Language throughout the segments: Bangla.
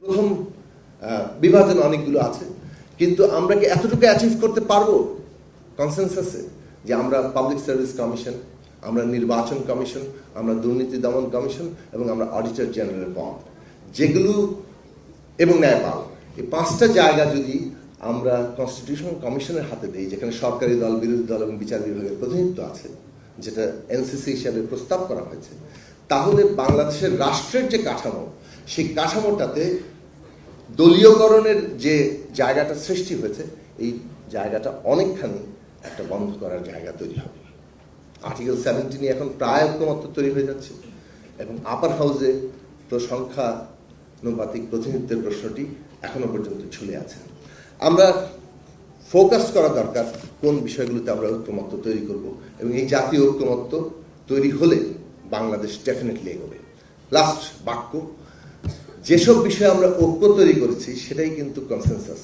প্রথম বিভাজন অনেকগুলো আছে, কিন্তু আমরা কি এতটুকু অ্যাচিভ করতে পারবো কনসেনসাসে যে আমরা পাবলিক সার্ভিস কমিশন, আমরা নির্বাচন কমিশন, আমরা দুর্নীতি দমন কমিশন এবং আমরা অডিটর জেনারেল পদ যেগুলো এবং ন্যায়পাল, এই 5টা জায়গা যদি আমরা কনস্টিটিউশনাল কমিশনের হাতে দিই, যেখানে সরকারি দল, বিরোধী দল এবং বিচার বিভাগের প্রতিনিধিত্ব আছে, যেটা এনসিসি হিসাবে প্রস্তাব করা হয়েছে, তাহলে বাংলাদেশের রাষ্ট্রের যে কাঠামো, সেই কাঠামোটাতে দলীয়করণের যে জায়গাটা সৃষ্টি হয়েছে, এই জায়গাটা অনেকখানি একটা বন্ধ করার জায়গা তৈরি হবে। আর্টিকেল 17 এখন প্রায় ঐক্যমত্য তৈরি হয়ে যাচ্ছে এবং আপার হাউসে তো সংখ্যানুপাতিক প্রতিনিধিত্বের প্রশ্নটি এখনো পর্যন্ত ঝুলে আছে। আমরা ফোকাস করা দরকার কোন বিষয়গুলোতে আমরা ঐক্যমত্য তৈরি করব, এবং এই জাতীয় ঐক্যমত্য তৈরি হলে বাংলাদেশ ডেফিনেটলি এগোবে। লাস্ট বাক্য, যেসব বিষয়ে আমরা ঐক্য তৈরি করেছি সেটাই কিন্তু কনসেনসাস,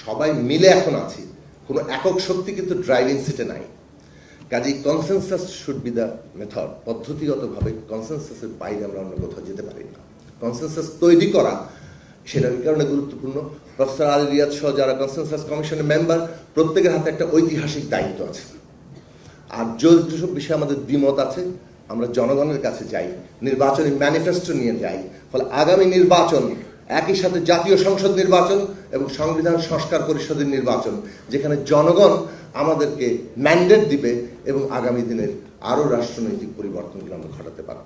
সবাই মিলে এখন আছি, কোনো একক শক্তি কিন্তু ড্রাইভিং সিটে নাই। কাজেই consensus should be the method. পদ্ধতিগতভাবে কনসেনসাসের বাইরে আমরা অন্য কোথাও যেতে পারি না। কনসেনসাস তৈরি করা সেটা এই কারণে গুরুত্বপূর্ণ, প্রফেসর আলী রিয়াদ সহ যারা কনসেনসাস কমিশনের মেম্বার, প্রত্যেকের হাতে একটা ঐতিহাসিক দায়িত্ব আছে। আর যেসব বিষয়ে আমাদের দ্বিমত আছে, আমরা জনগণের কাছে যাই, নির্বাচনী ম্যানিফেস্টো নিয়ে যাই, ফলে আগামী নির্বাচন একই সাথে জাতীয় সংসদ নির্বাচন এবং সংবিধান সংস্কার পরিষদের নির্বাচন, যেখানে জনগণ আমাদেরকে ম্যান্ডেট দিবে এবং আগামী দিনের আরও রাষ্ট্রনৈতিক পরিবর্তনগুলো আমরা ঘটাতে পারব।